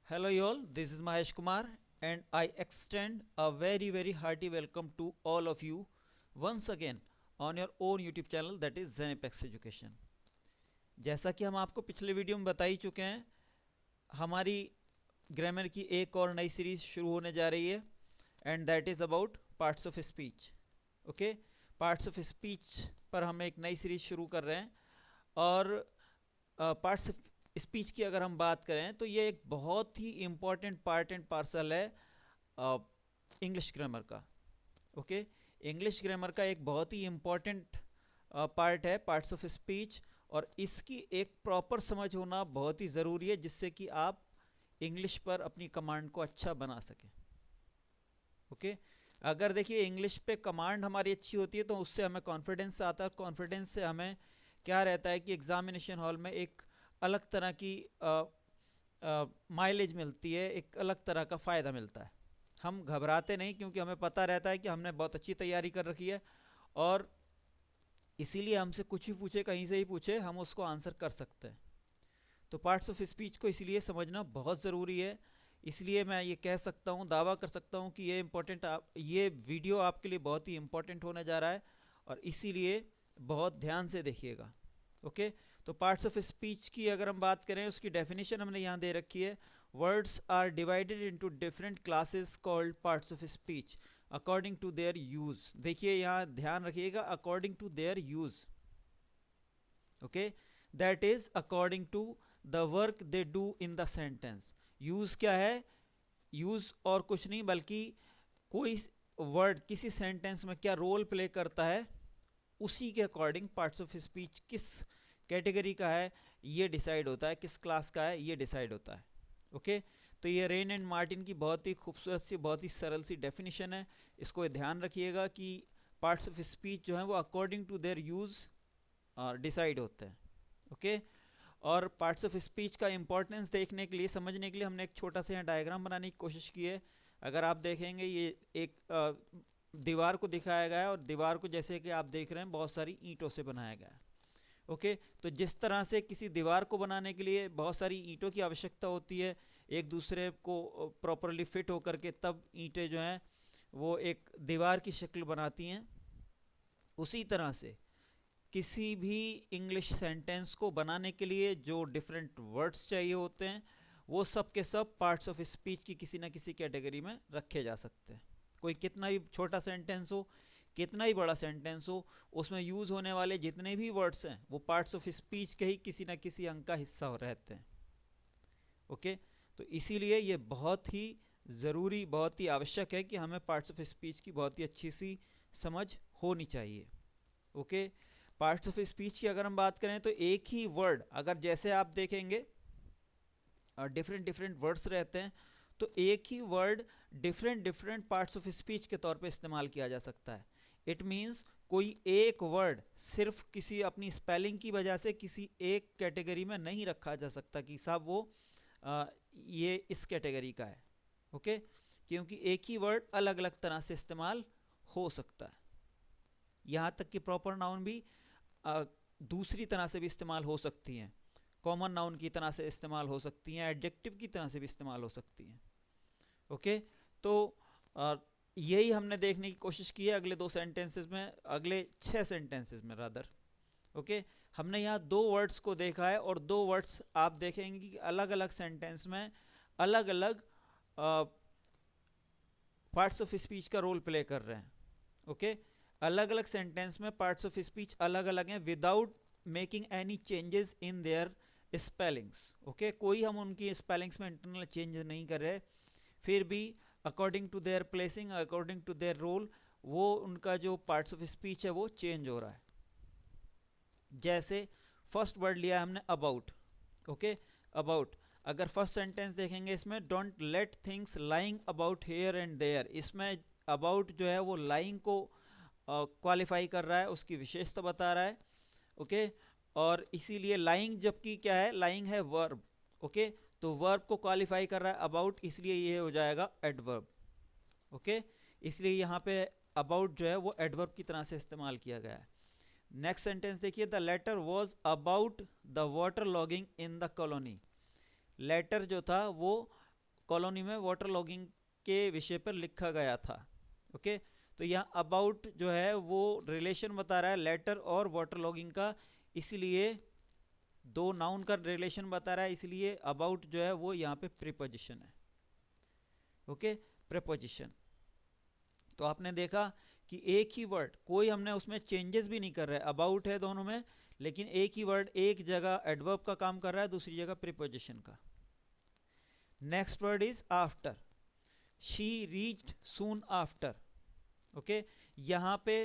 Hello y'all, this is Mahesh Kumar and I extend a very hearty welcome to all of you once again on your own YouTube channel that is Zenepex Education। जैसा कि हम आपको पिछले video में बता ही चुके हैं, हमारी ग्रामर की एक और नई सीरीज शुरू होने जा रही है and that is about parts of speech. Okay, parts of speech पर हम एक नई सीरीज शुरू कर रहे हैं और पार्ट्स ऑफ स्पीच की अगर हम बात करें तो ये एक बहुत ही इम्पॉर्टेंट पार्ट एंड पार्सल है इंग्लिश ग्रामर का। ओके, इंग्लिश ग्रामर का एक बहुत ही इम्पॉर्टेंट पार्ट है पार्ट्स ऑफ स्पीच, और इसकी एक प्रॉपर समझ होना बहुत ही ज़रूरी है जिससे कि आप इंग्लिश पर अपनी कमांड को अच्छा बना सकें। ओके, अगर देखिए इंग्लिश पे कमांड हमारी अच्छी होती है तो उससे हमें कॉन्फिडेंस आता है, कॉन्फिडेंस से हमें क्या रहता है कि एग्जामिनेशन हॉल में एक अलग तरह की माइलेज मिलती है, एक अलग तरह का फ़ायदा मिलता है। हम घबराते नहीं क्योंकि हमें पता रहता है कि हमने बहुत अच्छी तैयारी कर रखी है और इसीलिए हमसे कुछ भी पूछे, कहीं से ही पूछे, हम उसको आंसर कर सकते हैं। तो पार्ट्स ऑफ स्पीच को इसलिए समझना बहुत ज़रूरी है। इसलिए मैं ये कह सकता हूँ, दावा कर सकता हूँ कि ये वीडियो आपके लिए बहुत ही इम्पोर्टेंट होने जा रहा है और इसीलिए बहुत ध्यान से देखिएगा। ओके, तो पार्ट्स ऑफ स्पीच की अगर हम बात करें, उसकी डेफिनेशन हमने यहाँ दे रखी है। Words are divided into different classes called parts of speech according to their use. देखिए यहाँ ध्यान रखिएगा, according to their use. Okay, that is according to the work they do in the sentence. Use क्या है? Use और कुछ नहीं बल्कि कोई वर्ड किसी सेंटेंस में क्या रोल प्ले करता है, उसी के अकॉर्डिंग पार्ट्स ऑफ स्पीच किस कैटेगरी का है ये डिसाइड होता है, किस क्लास का है ये डिसाइड होता है। ओके, तो ये रेन एंड मार्टिन की बहुत ही खूबसूरत सी, बहुत ही सरल सी डेफिनेशन है। इसको ध्यान रखिएगा कि पार्ट्स ऑफ स्पीच जो है वो according to their use decide होते हैं। ओके, और पार्ट्स ऑफ स्पीच का इंपॉर्टेंस देखने के लिए, समझने के लिए हमने एक छोटा सा डायग्राम बनाने की कोशिश की है। अगर आप देखेंगे ये एक दीवार को दिखाया गया है और दीवार को जैसे कि आप देख रहे हैं बहुत सारी ईंटों से बनाया गया है। ओके, तो जिस तरह से किसी दीवार को बनाने के लिए बहुत सारी ईंटों की आवश्यकता होती है एक दूसरे को प्रॉपरली फिट होकर के, तब ईंटें जो हैं वो एक दीवार की शक्ल बनाती हैं। उसी तरह से किसी भी इंग्लिश सेंटेंस को बनाने के लिए जो डिफरेंट वर्ड्स चाहिए होते हैं वो सब के सब पार्ट्स ऑफ स्पीच की किसी ना किसी कैटेगरी में रखे जा सकते हैं। कोई कितना ही छोटा सेंटेंस हो, कितना ही बड़ा सेंटेंस हो, उसमें यूज़ होने वाले जितने भी वर्ड्स हैं वो पार्ट्स ऑफ स्पीच के ही किसी ना किसी अंग का हिस्सा रहते हैं। ओके, तो इसीलिए ये बहुत ही ज़रूरी, बहुत ही आवश्यक है कि हमें पार्ट्स ऑफ स्पीच की बहुत ही अच्छी सी समझ होनी चाहिए। ओके, पार्ट्स ऑफ स्पीच की अगर हम बात करें तो एक ही वर्ड, अगर जैसे आप देखेंगे डिफरेंट डिफरेंट वर्ड्स रहते हैं तो एक ही word different different parts of speech के तौर पे इस्तेमाल किया जा सकता है। इट मीन्स कोई एक वर्ड सिर्फ किसी अपनी स्पेलिंग की वजह से किसी एक कैटेगरी में नहीं रखा जा सकता कि साहब वो ये इस कैटेगरी का है। ओके, क्योंकि एक ही वर्ड अलग अलग तरह से इस्तेमाल हो सकता है। यहाँ तक कि प्रॉपर नाउन भी दूसरी तरह से भी इस्तेमाल हो सकती हैं, कॉमन नाउन की तरह से इस्तेमाल हो सकती हैं, एडजेक्टिव की तरह से भी इस्तेमाल हो सकती हैं। ओके, तो यही हमने देखने की कोशिश की है अगले 2 सेंटेंसेस में, अगले 6 सेंटेंसेस में रादर। ओके, हमने यहाँ 2 वर्ड्स को देखा है और 2 वर्ड्स आप देखेंगे कि अलग अलग सेंटेंस में अलग अलग पार्ट्स ऑफ स्पीच का रोल प्ले कर रहे हैं। ओके, अलग अलग सेंटेंस में पार्ट्स ऑफ स्पीच अलग अलग हैं without making any changes in their spellings. Okay, कोई हम उनकी स्पेलिंग्स में इंटरनल चेंज नहीं कर रहे, फिर भी according to their placing, according to their role, वो उनका जो पार्ट्स ऑफ स्पीच है वो चेंज हो रहा है। जैसे फर्स्ट वर्ड लिया है हमने अबाउट। ओके, अबाउट, अगर फर्स्ट सेंटेंस देखेंगे इसमें don't let things lying about here and there, इसमें अबाउट जो है वो लाइंग को क्वालिफाई कर रहा है, उसकी विशेषता बता रहा है। ओके, और इसीलिए लाइंग, जबकि क्या है, लाइंग है वर्ब। ओके, तो वर्ब को क्वालिफाई कर रहा है अबाउट, इसलिए ये हो जाएगा एडवर्ब। ओके, इसलिए यहाँ पे अबाउट जो है वो एडवर्ब की तरह से इस्तेमाल किया गया है। नेक्स्ट सेंटेंस देखिए, the letter was about the water logging in the colony. Letter जो था वो कॉलोनी में वाटर लॉगिंग के विषय पर लिखा गया था। ओके, तो यहाँ अबाउट जो है वो रिलेशन बता रहा है लेटर और वाटर लॉगिंग का, इसलिए दो नाउन का रिलेशन बता रहा है, इसलिए अबाउट जो है वो यहाँ पे प्रीपोजिशन है। Okay, preposition. तो आपने देखा कि एक ही वर्ड, कोई हमने उसमें चेंजेस भी नहीं कर रहे, अबाउट है दोनों में, लेकिन एक ही वर्ड एक जगह एडवर्ब का काम कर रहा है, दूसरी जगह प्रीपोजिशन का। Next word is after. She reached soon after. Okay, यहाँ पे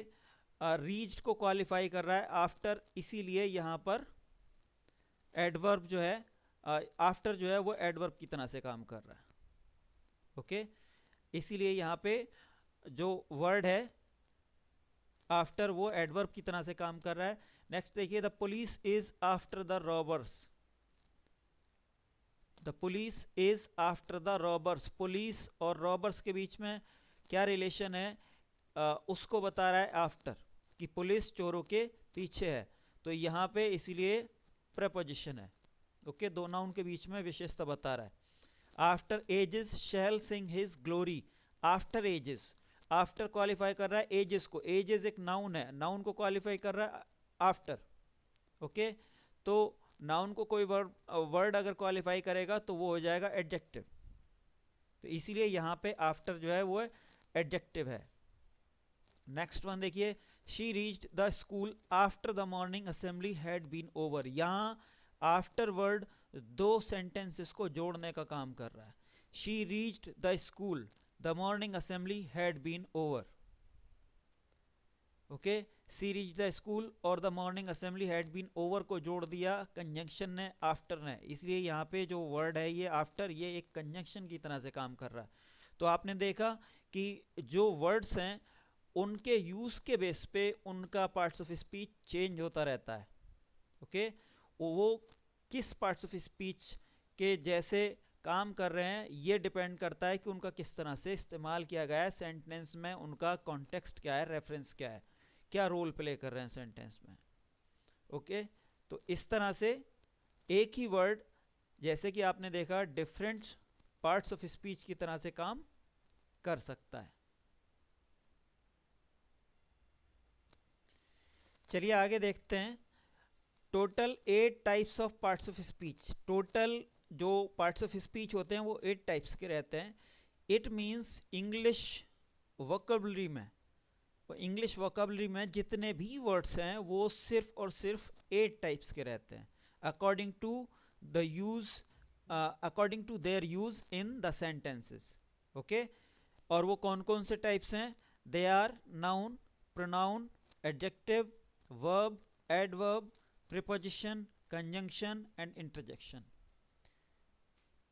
रीच्ड को क्वालिफाई कर रहा है आफ्टर, इसीलिए यहाँ पर एडवर्ब जो है आफ्टर जो है वो एडवर्ब की तरह से काम कर रहा है। ओके, इसीलिए यहाँ पे जो वर्ड है आफ्टर वो एडवर्ब की तरह से काम कर रहा है। नेक्स्ट देखिए, the police is after the robbers. The police is after the robbers. Police और रॉबर्स के बीच में क्या रिलेशन है उसको बता रहा है आफ्टर, कि पुलिस चोरों के पीछे है, तो यहाँ पे इसीलिए प्रीपोजिशन है। ओके, दो नाउन के बीच में विशेषता बता रहा है। After ages shall sing his glory. After ages, after qualify कर रहा है एजेस को, एजेस एक नाउन है, नाउन को क्वालिफाई कर रहा है आफ्टर। ओके, तो नाउन को कोई वर्ड अगर क्वालिफाई करेगा तो वो हो जाएगा एडजेक्टिव, तो इसीलिए यहाँ पे आफ्टर जो है वो एडजेक्टिव है। नेक्स्ट वन देखिए, she reached the school after the morning assembly had been over. यहाँ आफ्टर वर्ड दो सेंटेंसेस को जोड़ने का काम कर रहा है। She reached the school, the morning assembly had been over. Okay, she reached the school और the morning assembly had been over को जोड़ दिया कंजंक्शन ने, आफ्टर ने, इसलिए यहाँ पे जो वर्ड है ये आफ्टर, ये एक कंजंक्शन की तरह से काम कर रहा है। तो आपने देखा कि जो वर्ड्स हैं उनके यूज के बेस पे उनका पार्ट्स ऑफ स्पीच चेंज होता रहता है। ओके, वो किस पार्ट्स ऑफ स्पीच के जैसे काम कर रहे हैं ये डिपेंड करता है कि उनका किस तरह से इस्तेमाल किया गया है सेंटेंस में, उनका कॉन्टेक्स्ट क्या है, रेफरेंस क्या है, क्या रोल प्ले कर रहे हैं सेंटेंस में। ओके, तो इस तरह से एक ही वर्ड जैसे कि आपने देखा डिफरेंट पार्ट्स ऑफ स्पीच की तरह से काम कर सकता है। चलिए आगे देखते हैं। Total 8 types of parts of speech. Total जो पार्ट्स ऑफ स्पीच होते हैं वो 8 टाइप्स के रहते हैं। इट मीन्स इंग्लिश वोकेबलरी में, इंग्लिश वोकेबलरी में जितने भी वर्ड्स हैं वो सिर्फ और सिर्फ 8 टाइप्स के रहते हैं according to the use, according to their use in the sentences. Okay, और वो कौन कौन से टाइप्स हैं? They are noun, pronoun, adjective, verb, adverb, preposition, conjunction and interjection.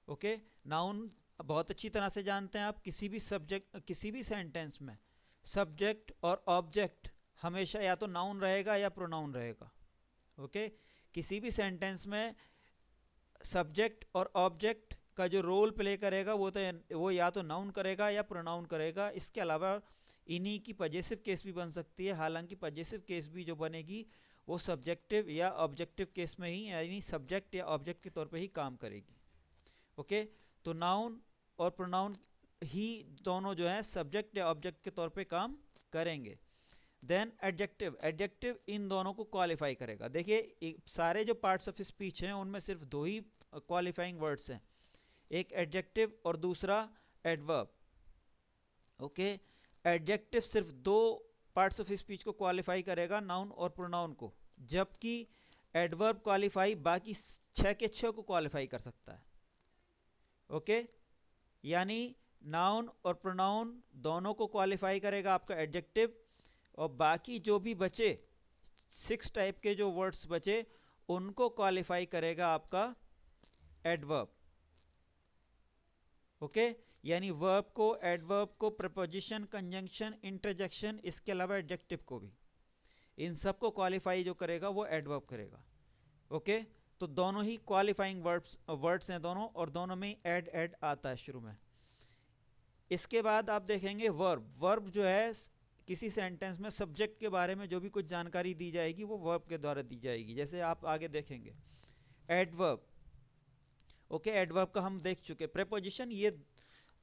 Okay, noun बहुत अच्छी तरह से जानते हैं आप, किसी भी सब्जेक्ट, किसी भी सेंटेंस में सब्जेक्ट और ऑब्जेक्ट हमेशा या तो नाउन रहेगा या प्रोनाउन रहेगा। ओके, किसी भी सेंटेंस में सब्जेक्ट और ऑब्जेक्ट का जो रोल प्ले करेगा वो या तो नाउन करेगा या प्रोनाउन करेगा। इसके अलावा इन्हीं की पजेसिव केस भी बन सकती है, हालांकि पजेसिव केस भी जो बनेगी वो सब्जेक्टिव या ऑब्जेक्टिव केस में ही, यानी सब्जेक्ट या ऑब्जेक्ट के तौर पे ही काम करेगी। ओके, तो नाउन और प्रोनाउन ही दोनों जो है सब्जेक्ट या ऑब्जेक्ट के तौर पे काम करेंगे। देन एडजेक्टिव, एडजेक्टिव इन दोनों को क्वालिफाई करेगा। देखिए सारे जो पार्ट्स ऑफ स्पीच हैं उनमें सिर्फ दो ही क्वालिफाइंग वर्ड्स हैं, एक एडजेक्टिव और दूसरा एडवर्ब। ओके, एडजेक्टिव सिर्फ दो पार्ट्स ऑफ स्पीच को क्वालिफाई करेगा, नाउन और प्रोनाउन को, जबकि एडवर्ब क्वालिफाई बाकी 6 के 6 को क्वालिफाई कर सकता है। ओके, यानी नाउन और प्रोनाउन दोनों को क्वालिफाई करेगा आपका एडजेक्टिव, और बाकी जो भी बचे 6 टाइप के जो वर्ड्स बचे उनको क्वालिफाई करेगा आपका एडवर्ब। ओके, यानी वर्ब को, एडवर्ब को, प्रपोजिशन, कंजंक्शन, इंटरजेक्शन, इसके अलावा एडजेक्टिव को भी, इन सब को क्वालिफाई जो करेगा वो एडवर्ब करेगा। ओके, तो दोनों ही क्वालिफाइंग वर्ड्स हैं दोनों, और दोनों में एड आता है शुरू में। इसके बाद आप देखेंगे वर्ब। वर्ब जो है किसी सेंटेंस में सब्जेक्ट के बारे में जो भी कुछ जानकारी दी जाएगी वो वर्ब के द्वारा दी जाएगी। जैसे आप आगे देखेंगे एडवर्ब, ओके, एडवर्ब का हम देख चुके। प्रेपोजिशन ये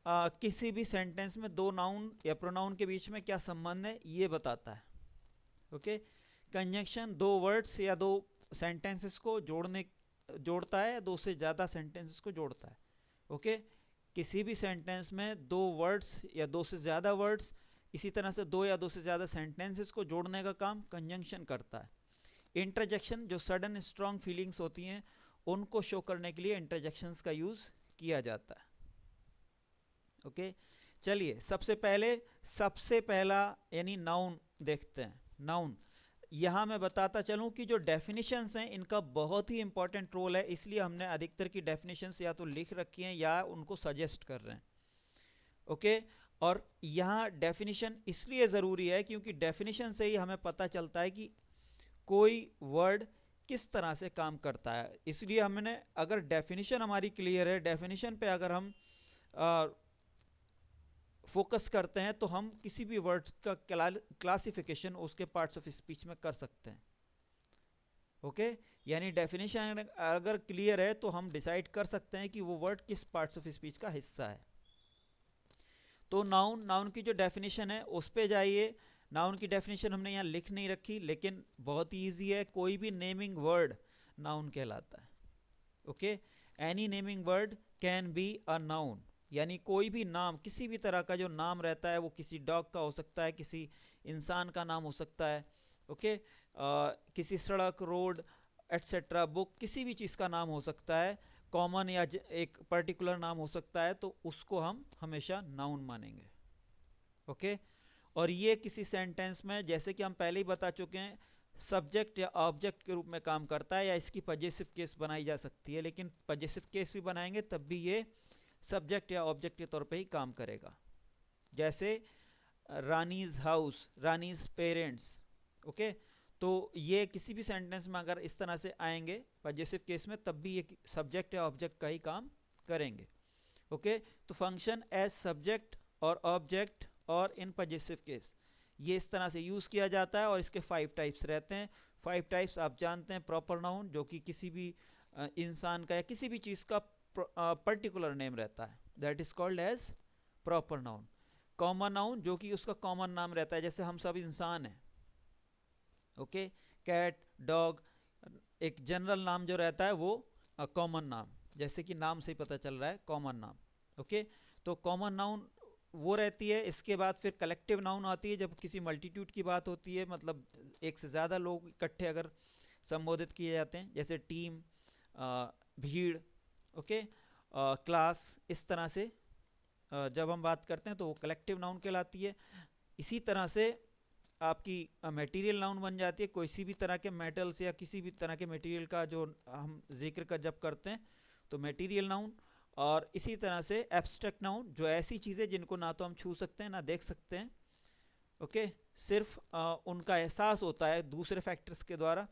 किसी भी सेंटेंस में दो नाउन या प्रोनाउन के बीच में क्या संबंध है ये बताता है। ओके, कंजंक्शन दो वर्ड्स या दो सेंटेंसेस को जोड़ता है, दो से ज़्यादा सेंटेंसेस को जोड़ता है। ओके, किसी भी सेंटेंस में दो वर्ड्स या दो से ज़्यादा वर्ड्स, इसी तरह से दो या दो से ज़्यादा सेंटेंसेस को जोड़ने का काम कंजंक्शन करता है। इंटरजेक्शन जो सडन स्ट्रॉन्ग फीलिंग्स होती हैं उनको शो करने के लिए इंटरजेक्शंस का यूज़ किया जाता है। ओके, चलिए सबसे पहला यानी नाउन देखते हैं। नाउन, यहाँ मैं बताता चलूँ कि जो डेफिनेशंस हैं इनका बहुत ही इंपॉर्टेंट रोल है, इसलिए हमने अधिकतर की डेफिनेशंस या तो लिख रखी हैं या उनको सजेस्ट कर रहे हैं। ओके, और यहाँ डेफिनेशन इसलिए ज़रूरी है क्योंकि डेफिनेशन से ही हमें पता चलता है कि कोई वर्ड किस तरह से काम करता है। इसलिए हमने, अगर डेफिनेशन हमारी क्लियर है, डेफिनेशन पे अगर हम फोकस करते हैं तो हम किसी भी वर्ड का क्लासिफिकेशन उसके पार्ट्स ऑफ स्पीच में कर सकते हैं। ओके, यानी डेफिनेशन अगर क्लियर है तो हम डिसाइड कर सकते हैं कि वो वर्ड किस पार्ट्स ऑफ स्पीच का हिस्सा है। तो नाउन की जो डेफिनेशन है उस पे जाइए। नाउन की डेफिनेशन हमने यहाँ लिख नहीं रखी, लेकिन बहुत ईजी है। कोई भी नेमिंग वर्ड नाउन कहलाता है। Okay, any naming word can be a noun, यानी कोई भी नाम, किसी भी तरह का जो नाम रहता है, वो किसी डॉग का हो सकता है, किसी इंसान का नाम हो सकता है। ओके, किसी सड़क, रोड एट्सेट्रा, बुक, किसी भी चीज़ का नाम हो सकता है। कॉमन या एक पर्टिकुलर नाम हो सकता है, तो उसको हम हमेशा नाउन मानेंगे। ओके, और ये किसी सेंटेंस में, जैसे कि हम पहले ही बता चुके हैं, सब्जेक्ट या ऑब्जेक्ट के रूप में काम करता है, या इसकी पजेसिव केस बनाई जा सकती है, लेकिन पजेसिव केस भी बनाएंगे तब भी ये सब्जेक्ट या ऑब्जेक्ट के तौर पे ही काम करेगा। जैसे Rani's house, Rani's parents. Okay, तो ये किसी भी सेंटेंस में अगर इस तरह से आएंगे पजेसिव केस में, तब भी ये सब्जेक्ट या ऑब्जेक्ट का ही काम करेंगे। ओके, तो फंक्शन एज सब्जेक्ट और ऑब्जेक्ट और इन पजेसिव केस, ये इस तरह से यूज़ किया जाता है। और इसके 5 टाइप्स रहते हैं। 5 टाइप्स आप जानते हैं। प्रॉपर नाउन, जो कि किसी भी इंसान का या किसी भी चीज़ का पर्टिकुलर नेम रहता है, that is called as proper noun. Common noun, जो कि उसका कॉमन नाम रहता है, जैसे हम सब इंसान हैं। ओके, कैट, डॉग, एक जनरल नाम जो रहता है वो कॉमन नाम, जैसे कि नाम से ही पता चल रहा है, कॉमन नाम। ओके, तो कॉमन नाउन वो रहती है। इसके बाद फिर कलेक्टिव नाउन आती है, जब किसी मल्टीट्यूड की बात होती है, मतलब एक से ज़्यादा लोग इकट्ठे अगर संबोधित किए जाते हैं, जैसे टीम, भीड़, ओके, क्लास, इस तरह से जब हम बात करते हैं तो वो कलेक्टिव नाउन कहलाती है। इसी तरह से आपकी मटेरियल नाउन बन जाती है, किसी भी तरह के मेटल्स या किसी भी तरह के मटेरियल का जो हम जिक्र का जब करते हैं तो मटेरियल नाउन। और इसी तरह से एब्स्ट्रैक्ट नाउन, जो ऐसी चीज़ें जिनको ना तो हम छू सकते हैं ना देख सकते हैं। ओके, सिर्फ उनका एहसास होता है दूसरे फैक्टर्स के द्वारा,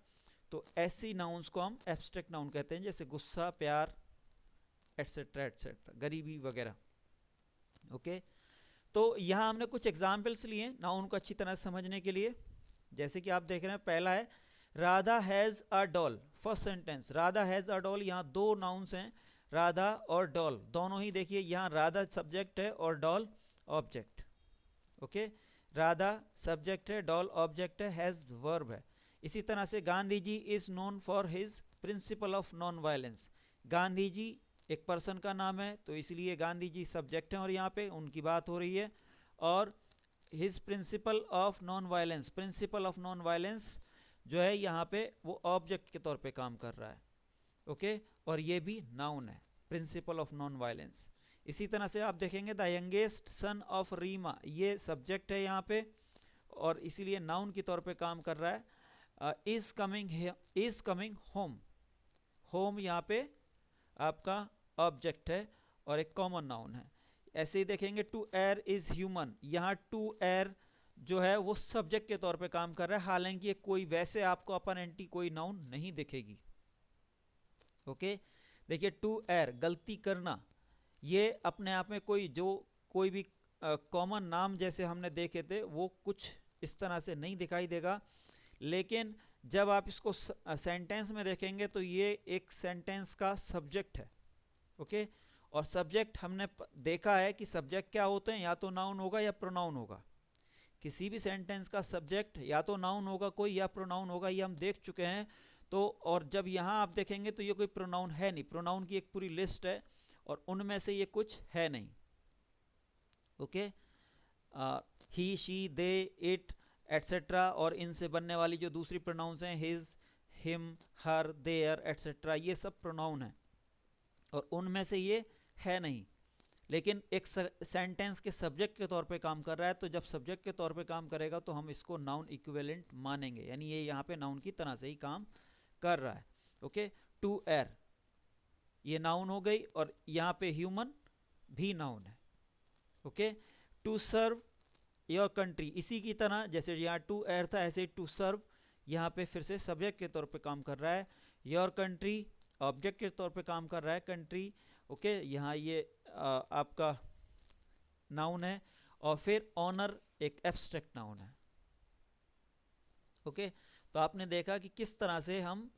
तो ऐसी नाउन्स को हम एब्स्ट्रैक्ट नाउन कहते हैं, जैसे गुस्सा, प्यार, एट्सेट्रा एट्सेट्रा, गरीबी वगैरह। ओके, तो यहाँ हमने कुछ एग्जाम्पल्स लिए नाउन को अच्छी तरह समझने के लिए। जैसे कि आप देख रहे हैं, पहला है Radha has a doll. First sentence, Radha has a doll. यहाँ दो नाउन्स हैं, राधा और डॉल, दोनों ही देखिए, यहाँ राधा सब्जेक्ट है और doll object. Okay, Radha subject है, डॉल ऑब्जेक्ट है, हैज़ वर्ब है। इसी तरह से Gandhi ji is known for his principle of non violence. Gandhi ji एक पर्सन का नाम है, तो इसलिए गांधी जी सब्जेक्ट हैं और यहाँ पे उनकी बात हो रही है। और his principle of non violence, principal of non violence जो है यहाँ पे वो ऑब्जेक्ट के तौर पे काम कर रहा है। ओके, और ये भी नाउन है, प्रिंसिपल ऑफ नॉन वायलेंस। इसी तरह से आप देखेंगे the youngest son of Reema, ये सब्जेक्ट है यहाँ पे और इसीलिए नाउन के तौर पे काम कर रहा है। इज कमिंग होम, होम यहाँ पे आपका ऑब्जेक्ट है और एक कॉमन नाउन है। ऐसे ही देखेंगे टू एयर इज ह्यूमन, यहाँ टू एयर जो है वो सब्जेक्ट के तौर पे काम कर रहा है, हालांकि कोई वैसे आपको अपन एंटी कोई नाउन नहीं दिखेगी। ओके, देखिए टू एयर, गलती करना, ये अपने आप में कोई भी कॉमन नाम जैसे हमने देखे थे वो कुछ इस तरह से नहीं दिखाई देगा, लेकिन जब आप इसको सेंटेंस में देखेंगे तो ये एक सेंटेंस का सब्जेक्ट है। ओके। और सब्जेक्ट हमने देखा है कि सब्जेक्ट क्या होते हैं, या तो नाउन होगा या प्रोनाउन होगा। किसी भी सेंटेंस का सब्जेक्ट या तो नाउन होगा कोई या प्रोनाउन होगा, ये हम देख चुके हैं। तो और जब यहाँ आप देखेंगे तो ये कोई प्रोनाउन है नहीं, प्रोनाउन की एक पूरी लिस्ट है और उनमें से ये कुछ है नहीं। Okay, he, she, they, it, etcetera, और इनसे बनने वाली जो दूसरी प्रोनाउंस हैं, his, him, her, their, etcetera, ये सब प्रोनाउन हैं और उनमें से ये है नहीं। लेकिन एक सेंटेंस के सब्जेक्ट के तौर पे काम कर रहा है, तो जब सब्जेक्ट के तौर पे काम करेगा तो हम इसको नाउन इक्विवेलेंट मानेंगे, यानी ये यहाँ पे नाउन की तरह से ही काम कर रहा है। ओके, टू एर ये नाउन हो गई और यहाँ पे ह्यूमन भी नाउन है। Okay, to serve your country, इसी की तरह जैसे यहाँ टू एर था, ऐसे टू सर्व यहाँ पे फिर से सब्जेक्ट के तौर पे काम कर रहा है। योर कंट्री ऑब्जेक्ट के तौर पे काम कर रहा है, कंट्री। ओके, यहाँ ये आपका नाउन है। और फिर ऑनर एक एब्स्ट्रैक्ट नाउन है। ओके, तो आपने देखा कि किस तरह से हम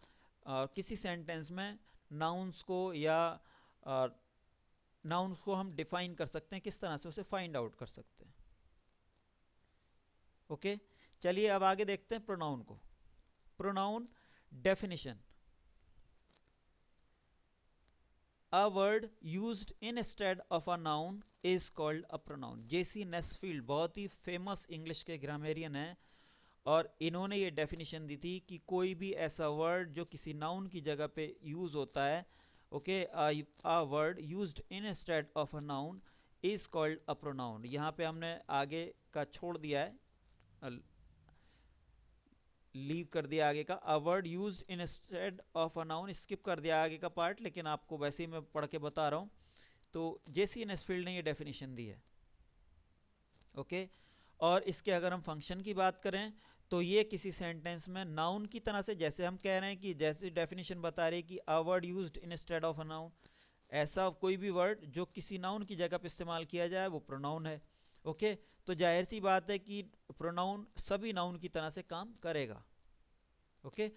किसी सेंटेंस में नाउन्स को या नाउन्स को हम डिफाइन कर सकते हैं, किस तरह से उसे फाइंड आउट कर सकते हैं। ओके, चलिए अब आगे देखते हैं प्रोनाउन को। Pronoun definition, A word used instead of a noun is called a pronoun। JC Nesfield बहुत ही फेमस इंग्लिश के ग्रामेरियन हैं और इन्होंने ये डेफिनेशन दी थी कि कोई भी ऐसा वर्ड जो किसी नाउन की जगह पे यूज होता है, okay, a word used instead of a noun is called a pronoun। यहाँ पे हमने आगे का छोड़ दिया है, लीव कर दिया आगे का। अ word used instead of a noun, skip कर दिया आगे का पार्ट, लेकिन आपको वैसे ही मैं पढ़ के बता रहा हूँ। तो जेसी नेस्फील्ड ने ये डेफिनेशन दी है। ओके, और इसके अगर हम फंक्शन की बात करें तो ये किसी सेंटेंस में नाउन की तरह से, जैसे हम कह रहे हैं कि जैसे डेफिनेशन बता रही है कि अ word used instead of a noun, ऐसा कोई भी वर्ड जो किसी नाउन की जगह पर इस्तेमाल किया जाए वो प्रोनाउन है। ओके, तो जाहिर सी बात है कि प्रोनाउन सभी नाउन की तरह से काम करेगा। ओके,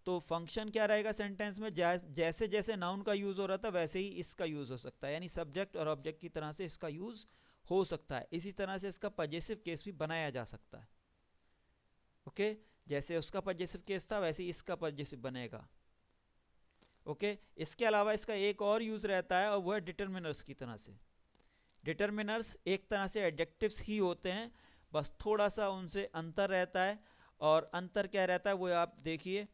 तो फंक्शन क्या रहेगा सेंटेंस में, जैसे जैसे नाउन का यूज हो रहा था वैसे ही इसका यूज हो सकता है, यानी सब्जेक्ट और ऑब्जेक्ट की तरह से इसका यूज हो सकता है। इसी तरह से इसका पजेसिव केस भी बनाया जा सकता है। ओके, जैसे उसका पजेसिव केस था वैसे ही इसका पजेसिव बनेगा। ओके, इसके अलावा इसका एक और यूज रहता है और वह है डिटरमिनर्स की तरह से। डिटरमिनर्स एक तरह से एडजेक्टिव्स ही होते हैं, बस थोड़ा सा उनसे अंतर रहता है। और अंतर क्या रहता है वो आप देखिए,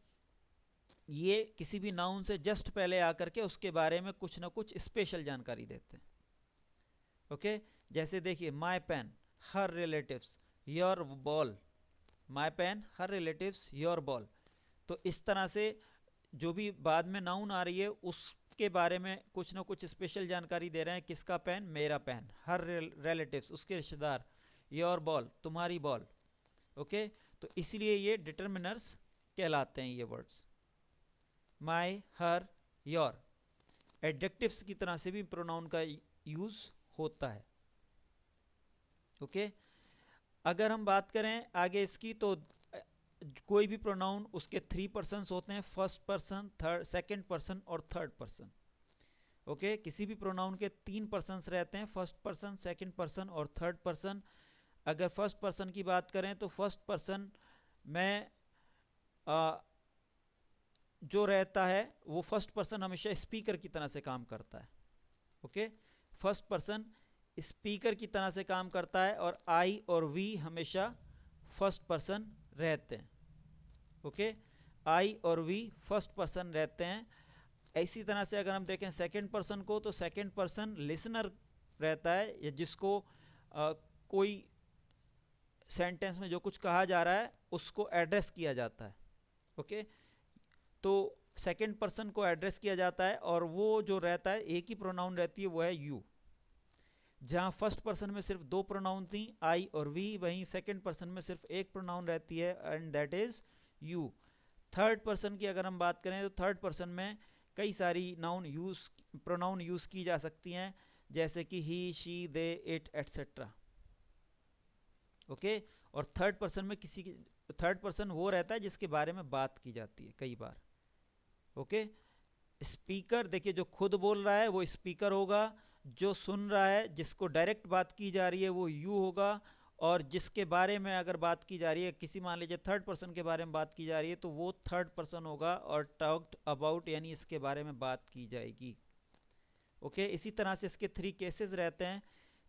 ये किसी भी नाउन से जस्ट पहले आकर के उसके बारे में कुछ ना कुछ स्पेशल जानकारी देते हैं। ओके, जैसे देखिए my pen, her relatives, your ball, my pen, her relatives, your ball. तो इस तरह से जो भी बाद में नाउन आ रही है उसके बारे में कुछ ना कुछ स्पेशल जानकारी दे रहे हैं। किसका पेन, मेरा पेन, हर रिलेटिव्स, उसके रिश्तेदार, योर बॉल, तुम्हारी बॉल। ओके, तो इसलिए ये डिटरमिनर्स कहलाते हैं ये words. My, her, your adjectives की तरह से भी प्रोनाउन का यूज होता है। ओके, अगर हम बात करें आगे इसकी तो कोई भी प्रोनाउन उसके 3 पर्सन्स होते हैं, first person, third, second person और थर्ड पर्सन। ओके, किसी भी प्रोनाउन के 3 पर्सन्स रहते हैं, फर्स्ट पर्सन, सेकंड पर्सन और थर्ड पर्सन। अगर फर्स्ट पर्सन की बात करें तो फर्स्ट पर्सन में जो रहता है वो फर्स्ट पर्सन हमेशा स्पीकर की तरह से काम करता है। ओके, फर्स्ट पर्सन स्पीकर की तरह से काम करता है और आई और वी हमेशा फर्स्ट पर्सन रहते हैं। ओके, आई और वी फर्स्ट पर्सन रहते हैं। इसी तरह से अगर हम देखें सेकंड पर्सन को तो सेकंड पर्सन लिसनर रहता है, या जिसको कोई सेंटेंस में जो कुछ कहा जा रहा है उसको एड्रेस किया जाता है। ओके, तो सेकंड पर्सन को एड्रेस किया जाता है और वो जो रहता है एक ही प्रोनाउन रहती है, वो है यू। जहां फर्स्ट पर्सन में सिर्फ 2 प्रोनाउन थी, आई और वी, वहीं सेकंड पर्सन में सिर्फ एक प्रोनाउन रहती है and that is you. Third person की अगर हम बात करें तो थर्ड पर्सन में कई सारी प्रोनाउन यूज की जा सकती हैं, जैसे कि he, she, they, it, etcetera. Okay, और थर्ड पर्सन में थर्ड पर्सन वो रहता है जिसके बारे में बात की जाती है कई बार। ओके, स्पीकर, देखिए जो खुद बोल रहा है वो स्पीकर होगा, जो सुन रहा है जिसको डायरेक्ट बात की जा रही है वो यू होगा, और जिसके बारे में अगर बात की जा रही है, किसी मान लीजिए थर्ड पर्सन के बारे में बात की जा रही है, तो वो थर्ड पर्सन होगा, और टॉक्ड अबाउट यानी इसके बारे में बात की जाएगी। ओके, इसी तरह से इसके थ्री केसेस रहते हैं।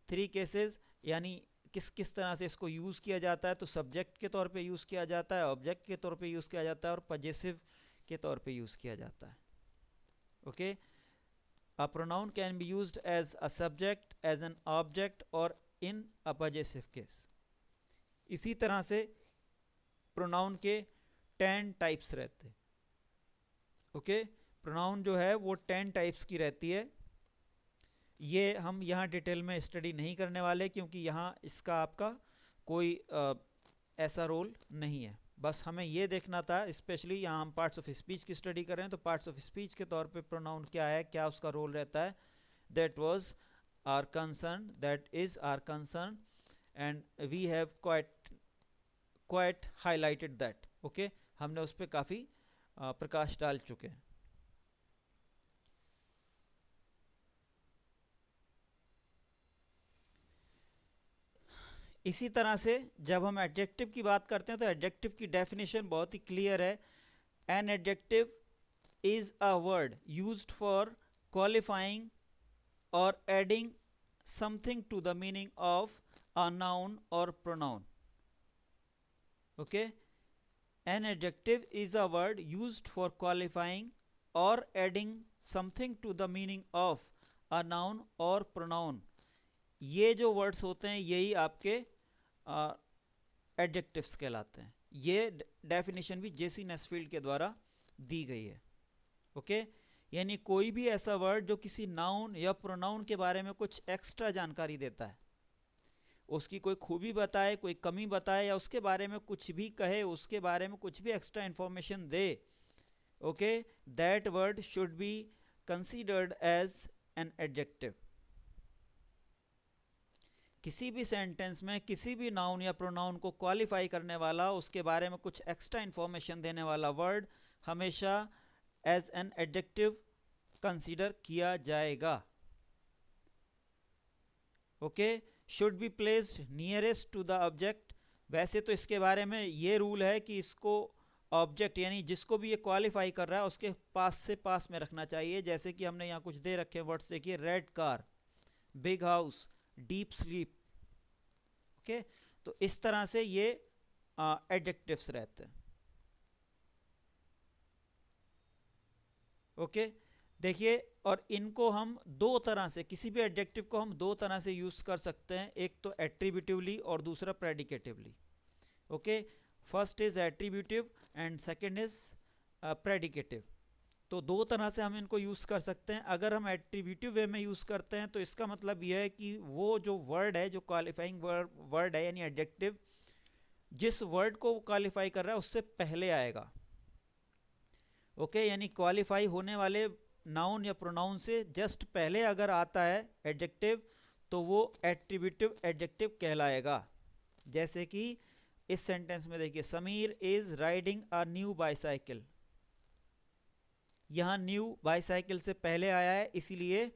थ्री केसेस यानी किस किस तरह से इसको यूज़ किया जाता है, तो सब्जेक्ट के तौर पे यूज़ किया जाता है, ऑब्जेक्ट के तौर पे यूज़ किया जाता है, और पजेसिव के तौर पे यूज़ किया जाता है। Okay, a pronoun can be used as a subject, as an object, और इन अ पजेसिव केस। इसी तरह से प्रोनाउन के 10 टाइप्स रहते हैं। ओके, प्रोनाउन जो है वो 10 टाइप्स की रहती है। ये हम यहाँ डिटेल में स्टडी नहीं करने वाले, क्योंकि यहाँ इसका आपका कोई ऐसा रोल नहीं है। बस हमें ये देखना था, स्पेशली यहाँ हम पार्ट्स ऑफ स्पीच की स्टडी कर रहे हैं, तो पार्ट्स ऑफ स्पीच के तौर पे प्रोनाउन क्या है, क्या उसका रोल रहता है, that was our concern, that is our concern, and we have quite highlighted that. Okay, हमने उस पर काफ़ी प्रकाश डाल चुके हैं। इसी तरह से जब हम एडजेक्टिव की बात करते हैं तो एडजेक्टिव की डेफिनेशन बहुत ही क्लियर है। An adjective is a word used for qualifying और adding something to the meaning of a noun और pronoun. Okay, an adjective is a word used for qualifying और adding something to the meaning of a noun और pronoun. ये जो words होते हैं यही आपके एडजेक्टिव्स कहलाते हैं। ये डेफिनेशन भी जेसी नेस्फील्ड के द्वारा दी गई है। ओके, यानी कोई भी ऐसा वर्ड जो किसी नाउन या प्रोनाउन के बारे में कुछ एक्स्ट्रा जानकारी देता है, उसकी कोई खूबी बताए, कोई कमी बताए, या उसके बारे में कुछ भी कहे, उसके बारे में कुछ भी एक्स्ट्रा इंफॉर्मेशन दे, okay, that word should be considered as an adjective. किसी भी सेंटेंस में किसी भी नाउन या प्रोनाउन को क्वालिफाई करने वाला, उसके बारे में कुछ एक्स्ट्रा इंफॉर्मेशन देने वाला वर्ड हमेशा एज एन एडजेक्टिव कंसीडर किया जाएगा। Okay, should be placed nearest to the object. वैसे तो इसके बारे में ये रूल है कि इसको ऑब्जेक्ट यानी जिसको भी ये क्वालिफाई कर रहा है उसके पास से पास में रखना चाहिए। जैसे कि हमने यहाँ कुछ दे रखे हैं वर्ड्स, देखिए, red car, big house, deep sleep. Okay, तो इस तरह से ये एडजेक्टिव्स रहते हैं। ओके, देखिए, और इनको हम दो तरह से, किसी भी एडजेक्टिव को हम दो तरह से यूज कर सकते हैं, एक तो एट्रीब्यूटिवली और दूसरा predicatively. Okay, first is attributive and second is predicative. तो दो तरह से हम इनको यूज कर सकते हैं। अगर हम एट्रीब्यूटिव वे में यूज करते हैं तो इसका मतलब यह है कि वो जो वर्ड है, जो क्वालिफाइंग वर्ड है यानी एडजेक्टिव, जिस वर्ड को क्वालिफाई कर रहा है उससे पहले आएगा। ओके, यानी क्वालिफाई होने वाले नाउन या प्रोनाउन से जस्ट पहले अगर आता है एडजेक्टिव तो वो एट्रीब्यूटिव एडजेक्टिव कहलाएगा। जैसे कि इस सेंटेंस में देखिए, Sameer is riding a new bicycle. यहाँ न्यू बाईसाइकिल से पहले आया है, इसीलिए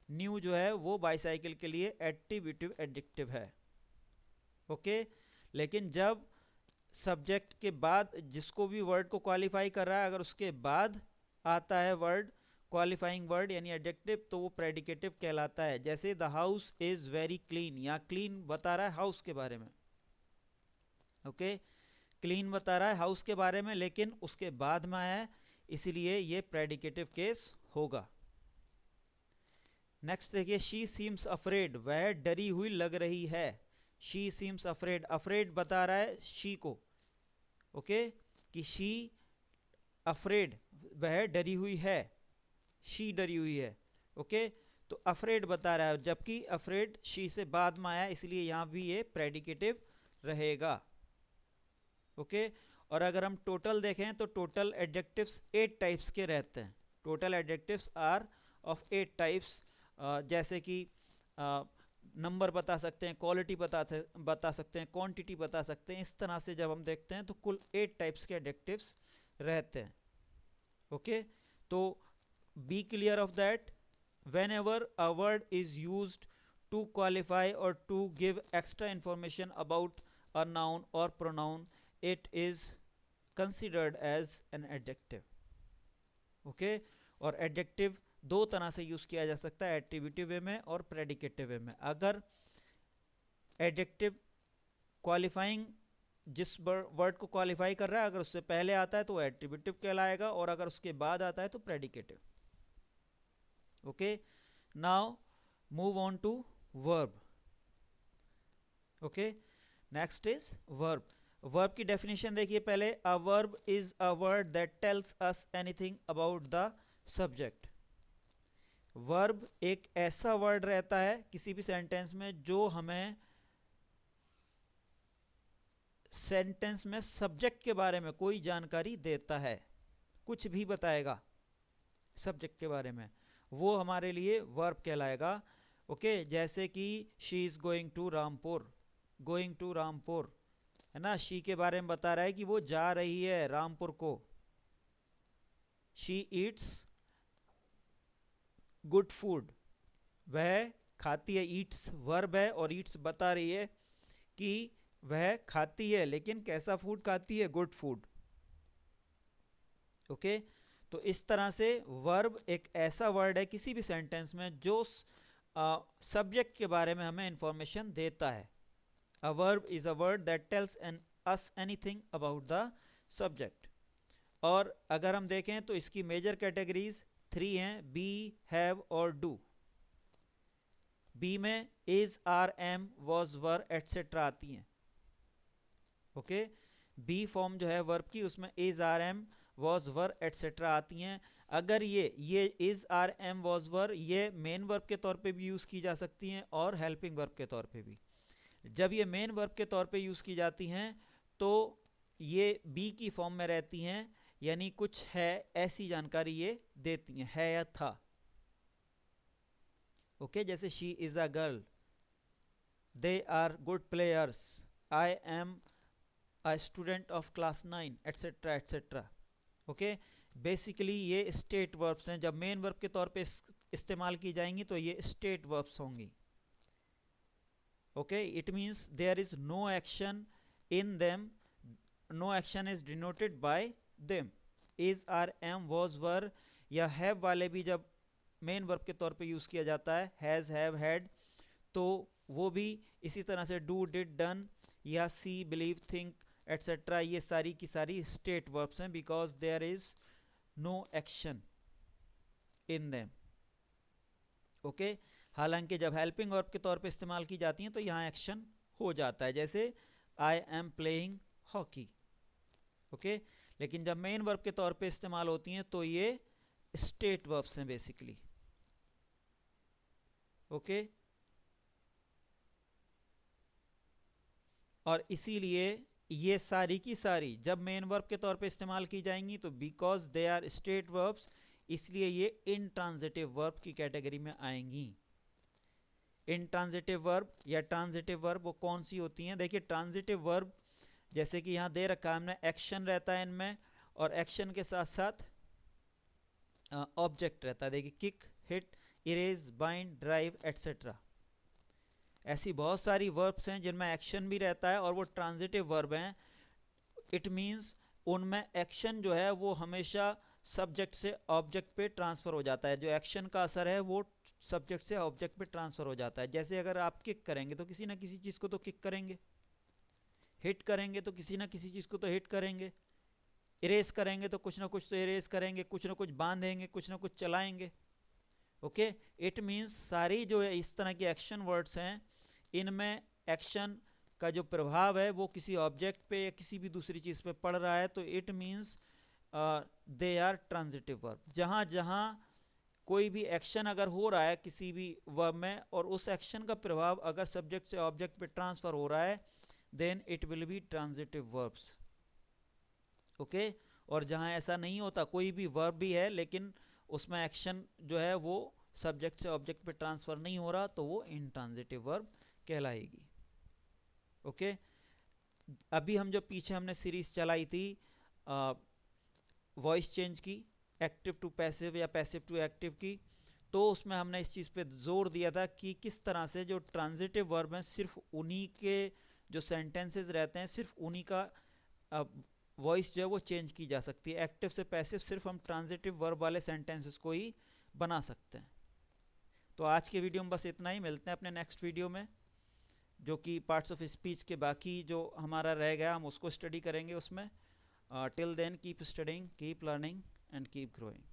न्यू जो है वो बाईसाइकिल के लिए एट्रीब्यूटिव एडजेक्टिव है। ओके, लेकिन जब सब्जेक्ट के बाद जिसको भी वर्ड को क्वालिफाई कर रहा है, अगर उसके बाद आता है वर्ड, क्वालिफाइंग वर्ड यानी एडजेक्टिव, तो वो प्रेडिकेटिव कहलाता है। जैसे the house is very clean, यहाँ क्लीन बता रहा है हाउस के बारे में। ओके, क्लीन बता रहा है हाउस के बारे में, लेकिन उसके बाद में आया है, इसीलिए ये प्रेडिकेटिव केस होगा। नेक्स्ट देखिए, शी सीम्स अफ्रेड, वह डरी हुई लग रही है। शी सीम्स अफ्रेड, अफ्रेड बता रहा है शी को। ओके, कि शी अफ्रेड, वह डरी हुई है, शी डरी हुई है। ओके, तो अफ्रेड बता रहा है, जबकि अफ्रेड शी से बाद में आया, इसलिए यहां भी ये प्रेडिकेटिव रहेगा। ओके, और अगर हम टोटल देखें तो टोटल एडजेक्टिव्स 8 टाइप्स के रहते हैं। Total adjectives are of 8 types. जैसे कि नंबर बता सकते हैं, क्वालिटी बता सकते हैं, क्वांटिटी बता सकते हैं। इस तरह से जब हम देखते हैं तो कुल 8 टाइप्स के एडजेक्टिव्स रहते हैं। ओके, तो be clear of that. Whenever a word is used to qualify or to give extra information about a noun or pronoun, it is considered as an adjective. Okay और adjective दो तरह से use किया जा सकता है, attributive वे में और प्रेडिकेटिव वे में. अगर एडजेक्टिव क्वालिफाइंग जिस वर्ड को क्वालिफाई कर रहा है अगर उससे पहले आता है तो वो एट्रीब्यूटिव कहलाएगा, और अगर उसके बाद आता है तो predicative. Okay, now move on to verb. Okay, next is verb. Verb की डेफिनेशन देखिए पहले. A verb is a word that tells us anything about the subject. Verb एक ऐसा वर्ड रहता है किसी भी सेंटेंस में जो हमें सेंटेंस में सब्जेक्ट के बारे में कोई जानकारी देता है, कुछ भी बताएगा सब्जेक्ट के बारे में, वो हमारे लिए वर्ब कहलाएगा. ओके, जैसे कि she is going to Rampur. Going to Rampur है ना, शी के बारे में बता रहा है कि वो जा रही है रामपुर को. शी ईट्स गुड फूड, वह खाती है. ईट्स वर्ब है और ईट्स बता रही है कि वह खाती है, लेकिन कैसा फूड खाती है? Good food. ओके, तो इस तरह से वर्ब एक ऐसा वर्ड है किसी भी सेंटेंस में जो सब्जेक्ट के बारे में हमें इंफॉर्मेशन देता है. A verb is a word that tells us anything about the subject. और अगर हम देखें तो इसकी मेजर कैटेगरीज 3 हैं, बी, हैव और डू. बी में is, are, am, was, were etcetera आती हैं. ओके, बी फॉर्म जो है वर्ब की उसमें is, are, am, was, were etcetera आती हैं. अगर ये is, are, am, was, were ये मेन वर्ब के तौर पे भी यूज की जा सकती हैं और हेल्पिंग वर्ब के तौर पे भी. जब ये मेन वर्ब के तौर पे यूज की जाती हैं तो ये बी की फॉर्म में रहती हैं, यानी कुछ है ऐसी जानकारी ये देती हैं, है या था. ओके, जैसे she is a girl, they are good players, I am a student of class 9 etcetera etcetera. Okay, basically ये स्टेट वर्ब्स हैं. जब मेन वर्ब के तौर पे इस्तेमाल की जाएंगी तो ये स्टेट वर्ब्स होंगी. Okay, it means there is no action in them, no action is denoted by them. is, are, am, was, were या have वाले भी जब मेन वर्ब के तौर पे यूज किया जाता है, has, have, had, तो वो भी इसी तरह से do, did, done या see, believe, think एटसेट्रा ये सारी की सारी स्टेट वर्ब्स हैं, because there is no action in them. Okay, हालांकि जब हेल्पिंग वर्ब के तौर पे इस्तेमाल की जाती हैं तो यहाँ एक्शन हो जाता है, जैसे I am playing hockey. Okay, लेकिन जब मेन वर्ब के तौर पे इस्तेमाल होती हैं तो ये स्टेट वर्ब्स हैं बेसिकली. ओके, और इसीलिए ये सारी की सारी जब मेन वर्ब के तौर पे इस्तेमाल की जाएंगी तो because they are state verbs, इसलिए ये इनट्रांजिटिव वर्ब की कैटेगरी में आएंगी. इनट्रांजिटिव वर्ब या ट्रांजिटिव वर्ब वो कौन सी होती हैं? देखिए, ट्रांजिटिव वर्ब जैसे कि यहाँ दे रखा है हमने, एक्शन रहता है इनमें और एक्शन के साथ साथ ऑब्जेक्ट रहता है. देखिए, kick, hit, erase, bind, drive etcetera. ऐसी बहुत सारी वर्ब्स हैं जिनमें एक्शन भी रहता है और वो ट्रांजिटिव वर्ब हैं. इट मींस उनमें एक्शन जो है वो हमेशा सब्जेक्ट से ऑब्जेक्ट पे ट्रांसफर हो जाता है. जो एक्शन का असर है वो सब्जेक्ट से ऑब्जेक्ट पे ट्रांसफर हो जाता है. जैसे अगर आप किक करेंगे तो किसी ना किसी चीज़ को तो किक करेंगे, हिट करेंगे तो किसी ना किसी चीज़ को तो हिट करेंगे, इरेज करेंगे तो कुछ ना कुछ तो इरेज करेंगे, कुछ ना कुछ बांधेंगे, कुछ ना कुछ चलाएंगे. ओके, इट मीन्स सारी जो है इस तरह की एक्शन वर्ड्स हैं, इनमें एक्शन का जो प्रभाव है वो किसी ऑब्जेक्ट पे या किसी भी दूसरी चीज़ पे पड़ रहा है, तो it means they are transitive verb. जहाँ जहाँ कोई भी एक्शन अगर हो रहा है किसी भी वर्ब में और उस एक्शन का प्रभाव अगर सब्जेक्ट से ऑब्जेक्ट पे ट्रांसफर हो रहा है, then it will be transitive verbs. Okay, और जहाँ ऐसा नहीं होता, कोई भी वर्ब भी है लेकिन उसमें एक्शन जो है वो सब्जेक्ट से ऑब्जेक्ट पे ट्रांसफर नहीं हो रहा, तो वो इनट्रांजिटिव वर्ब कहलाएगी. ओके, अभी हम जो पीछे हमने सीरीज चलाई थी वॉइस चेंज की, एक्टिव टू पैसिव या पैसिव टू एक्टिव की, तो उसमें हमने इस चीज़ पे जोर दिया था कि किस तरह से जो ट्रांजिटिव वर्ब हैं सिर्फ उन्हीं के जो सेंटेंसेस रहते हैं सिर्फ उन्हीं का वॉइस जो है वो चेंज की जा सकती है। एक्टिव से पैसिव सिर्फ हम ट्रांजिटिव वर्ब वाले सेंटेंसेस को ही बना सकते हैं। तो आज के वीडियो में बस इतना ही, मिलते हैं अपने नेक्स्ट वीडियो में, जो कि पार्ट्स ऑफ स्पीच के बाकी जो हमारा रह गया हम उसको स्टडी करेंगे उसमें। Till then keep studying, keep learning and keep growing.